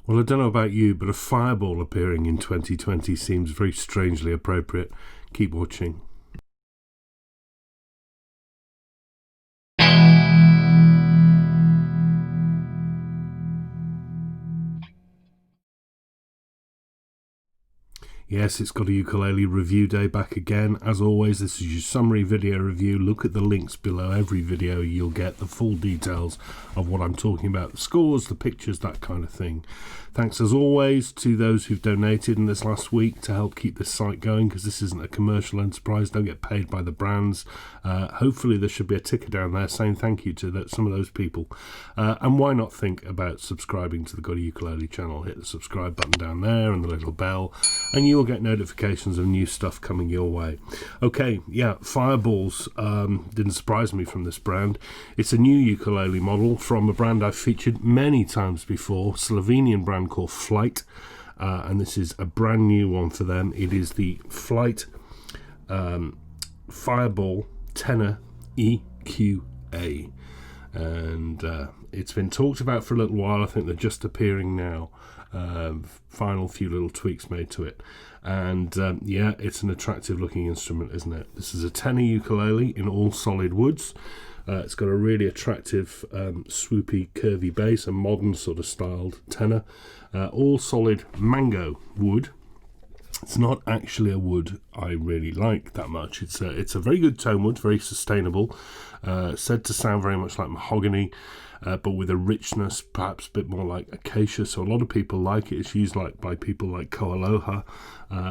Well, I don't know about you, but a fireball appearing in 2020 seems very strangely appropriate. Keep watching. Yes, it's GotAUkulele review day back again. As always, this is your summary video review. Look at the links below every video. You'll get the full details of what I'm talking about, the scores, the pictures, that kind of thing. Thanks as always to those who've donated in this last week to help keep this site going, because this isn't a commercial enterprise. Don't get paid by the brands. Hopefully there should be a ticker down there saying thank you to some of those people. And why not think about subscribing to the GotAUkulele channel? Hit the subscribe button down there and the little bell, and you'll get notifications of new stuff coming your way. Okay, yeah, fireballs didn't surprise me from this brand. It's a new ukulele model from a brand I've featured many times before, Slovenian brand called Flight, and this is a brand new one for them. It is the Flight Fireball Tenor EQA, and it's been talked about for a little while. I think they're just appearing now. Final few little tweaks made to it, and yeah, it's an attractive looking instrument, isn't it? This is a tenor ukulele in all solid woods. It's got a really attractive swoopy curvy bass, a modern sort of styled tenor, all solid mango wood. It's not actually a wood I really like that much. It's a very good tone wood, very sustainable, said to sound very much like mahogany, but with a richness perhaps a bit more like acacia. So a lot of people like it. It's used by people like Koaloha.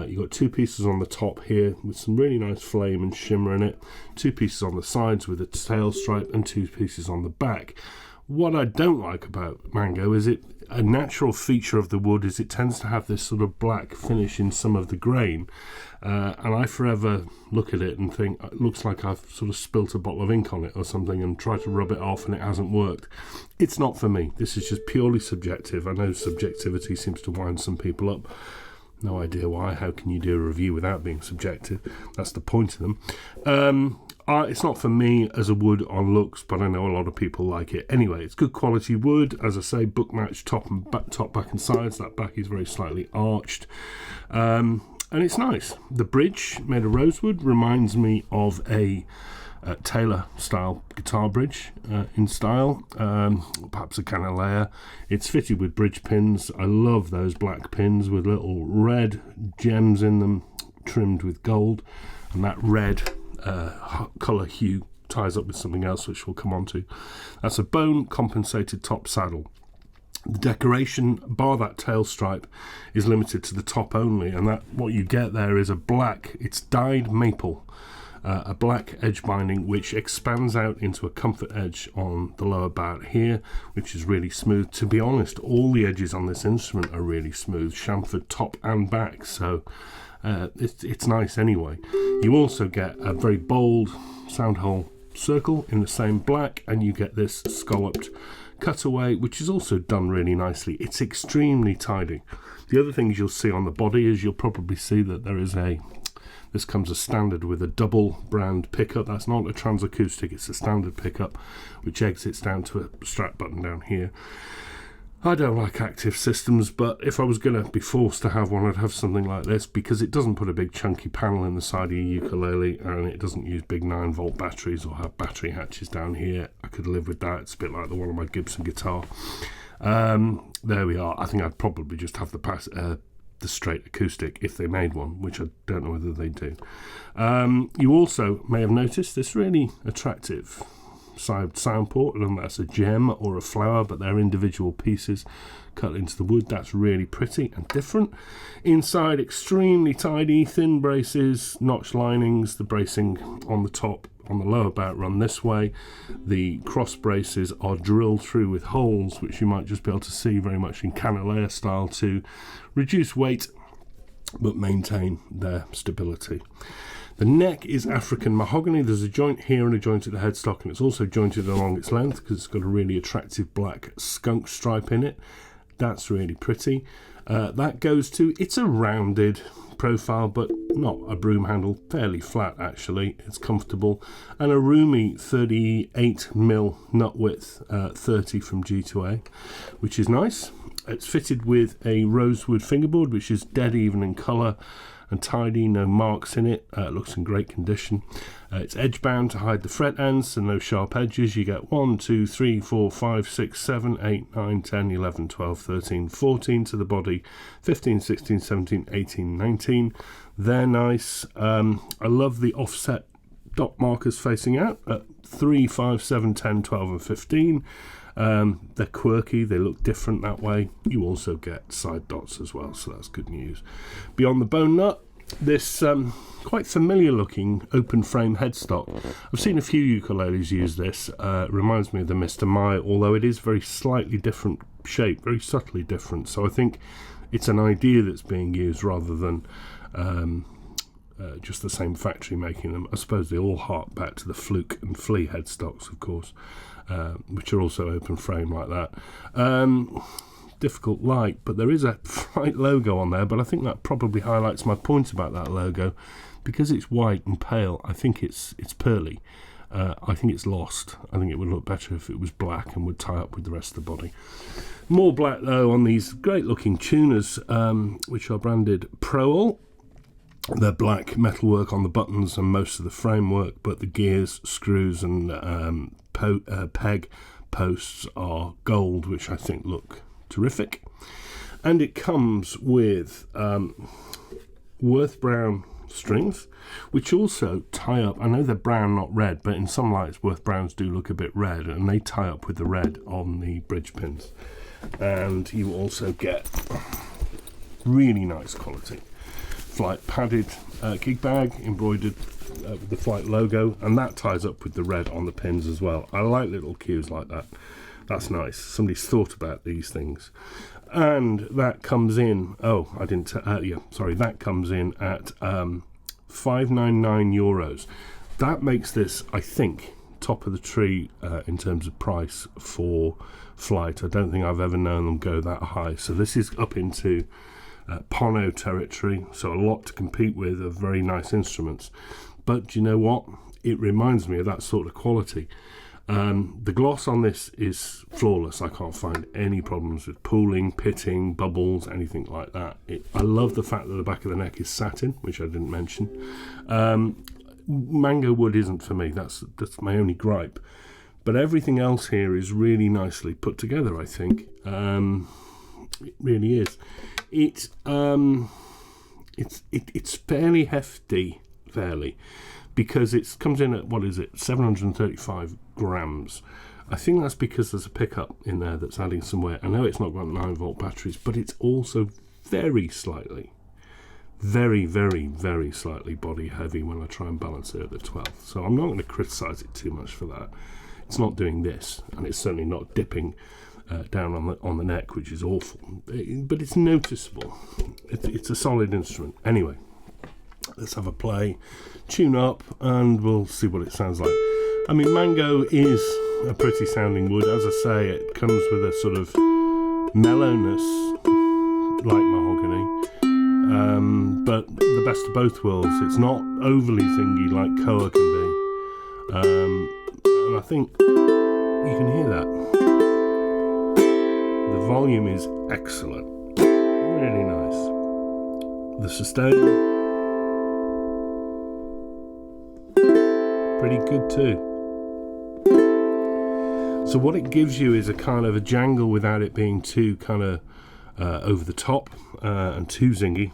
You've got two pieces on the top here with some really nice flame and shimmer in it, two pieces on the sides with a tail stripe, and two pieces on the back. What I don't like about mango is a natural feature of the wood is it tends to have this sort of black finish in some of the grain, and I forever look at it and think it looks like I've sort of spilt a bottle of ink on it or something and try to rub it off and it hasn't worked. It's not for me. This is just purely subjective. I know subjectivity seems to wind some people up. No idea why. How can you do a review without being subjective? That's the point of them. It's not for me as a wood on looks, but I know a lot of people like it. Anyway, it's good quality wood. As I say, book match top, back and sides. That back is very slightly arched. And it's nice. The bridge, made of rosewood, reminds me of a Taylor style guitar bridge in style, perhaps a canalea. It's fitted with bridge pins. I love those black pins with little red gems in them, trimmed with gold, and that red colour hue ties up with something else which we'll come on to. That's a bone compensated top saddle. The decoration, bar that tail stripe, is limited to the top only, and that what you get there is a black, it's dyed maple, a black edge binding which expands out into a comfort edge on the lower bout here, which is really smooth. To be honest, all the edges on this instrument are really smooth, chamfered top and back, so it's nice anyway. You also get a very bold sound hole circle in the same black, and you get this scalloped cutaway, which is also done really nicely. It's extremely tidy. The other things you'll see on the body is you'll probably see that this comes as standard with a double brand pickup. That's not a transacoustic, it's a standard pickup which exits down to a strap button down here. I don't like active systems, but if I was going to be forced to have one, I'd have something like this, because it doesn't put a big chunky panel in the side of your ukulele, and it doesn't use big 9-volt batteries or have battery hatches down here. I could live with that. It's a bit like the one on my Gibson guitar. There we are. I think I'd probably just have the straight acoustic if they made one, which I don't know whether they do. You also may have noticed this really attractive side sound port, and that's a gem or a flower, but they're individual pieces cut into the wood. That's really pretty and different. Inside, extremely tidy, thin braces, notch linings. The bracing on the top, on the lower bout, run this way. The cross braces are drilled through with holes, which you might just be able to see very much in canalea style, to reduce weight but maintain their stability. The neck is African mahogany. There's a joint here and a joint at the headstock, and it's also jointed along its length because it's got a really attractive black skunk stripe in it. That's really pretty. That goes to, it's a rounded profile, but not a broom handle, fairly flat actually. It's comfortable, and a roomy 38mm nut width, 30 from G to A, which is nice. It's fitted with a rosewood fingerboard, which is dead even in colour and tidy, no marks in it. It looks in great condition. It's edge bound to hide the fret ends, so no sharp edges. You get 1, 2, 3, 4, 5, 6, 7, 8, 9, 10, 11, 12, 13, 14 to the body, 15, 16, 17, 18, 19. They're nice. I love the offset dot markers facing out at 3, 5, 7, 10, 12 and 15. They're quirky, they look different that way. You also get side dots as well, so that's good news. Beyond the bone nut, this quite familiar looking open frame headstock. I've seen a few ukuleles use this. Reminds me of the Mr. Mai, although it is very slightly different shape, very subtly different. So I think it's an idea that's being used rather than just the same factory making them. I suppose they all hark back to the Fluke and Flea headstocks, of course, which are also open frame like that. Difficult light, but there is a Flight logo on there, but I think that probably highlights my point about that logo. Because it's white and pale, I think it's pearly. I think it's lost. I think it would look better if it was black and would tie up with the rest of the body. More black though on these great looking tuners, which are branded Proel. They're black metalwork on the buttons and most of the framework, but the gears, screws and peg posts are gold, which I think look terrific. And it comes with Worth Brown strings, which also tie up. I know they're brown, not red, but in some lights Worth Browns do look a bit red, and they tie up with the red on the bridge pins. And you also get really nice quality Flight padded gig bag embroidered with the Flight logo, and that ties up with the red on the pins as well. I like little cues like that. That's nice. Somebody's thought about these things. And that comes in, that comes in at €599. That makes this, I think, top of the tree in terms of price for Flight. I don't think I've ever known them go that high. So this is up into Pono territory, so a lot to compete with of very nice instruments. But do you know what? It reminds me of that sort of quality. The gloss on this is flawless. I can't find any problems with pooling, pitting, bubbles, anything like that. I love the fact that the back of the neck is satin, which I didn't mention. Mango wood isn't for me. That's my only gripe. But everything else here is really nicely put together, I think. It really is. It's fairly hefty, because it comes in at, 735 grams. I think that's because there's a pickup in there that's adding some weight. I know it's not got 9-volt batteries, but it's also very slightly, very, very, very slightly body heavy when I try and balance it at the 12th. So I'm not going to criticise it too much for that. It's not doing this, and it's certainly not dipping down on the neck, which is awful. But it's noticeable. It's a solid instrument. Anyway, let's have a play, tune up, and we'll see what it sounds like. I mean, Mango is a pretty sounding wood. As I say, it comes with a sort of mellowness like mahogany, but the best of both worlds. It's not overly zingy like Koa can be, and I think you can hear that. The volume is excellent, really nice. The sustain, pretty good too. So what it gives you is a kind of a jangle without it being too kind of over the top and too zingy.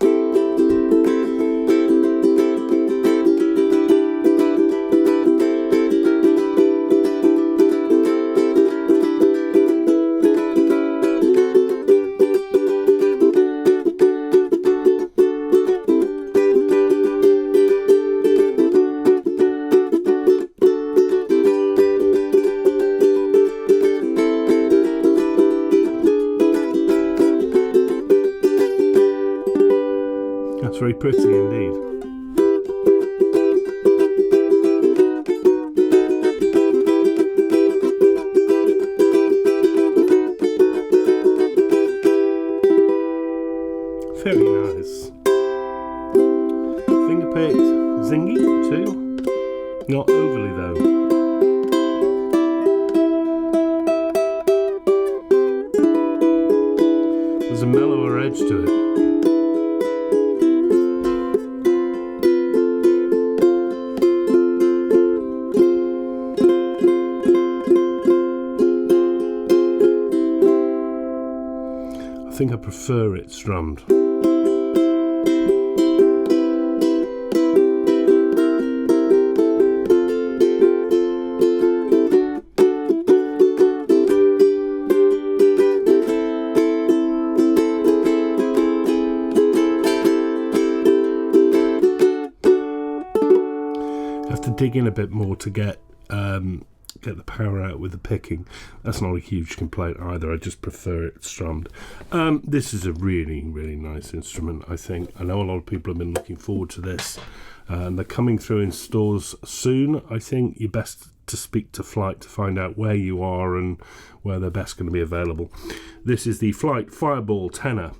Very pretty indeed. Very nice. Finger picked, zingy too. Not overly though. There's a mellower edge to it. I think I prefer it strummed. Have to dig in a bit more to get the power out with the picking. That's not a huge complaint either. I just prefer it strummed. This is a really, really nice instrument, I think. I know a lot of people have been looking forward to this, and they're coming through in stores soon. I think you're best to speak to Flight to find out where you are and where they're best going to be available. This is the Flight Fireball Tenor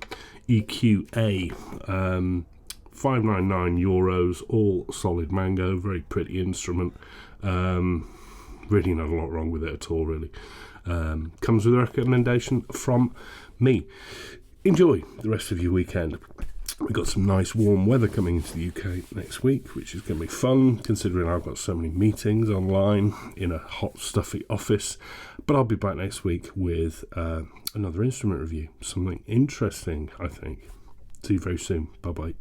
EQA. €599, all solid mango, very pretty instrument. Really not a lot wrong with it at all, really. Comes with a recommendation from me. Enjoy the rest of your weekend. We've got some nice warm weather coming into the UK next week, which is going to be fun, considering I've got so many meetings online in a hot, stuffy office. But I'll be back next week with another instrument review, something interesting, I think. See you very soon. Bye-bye.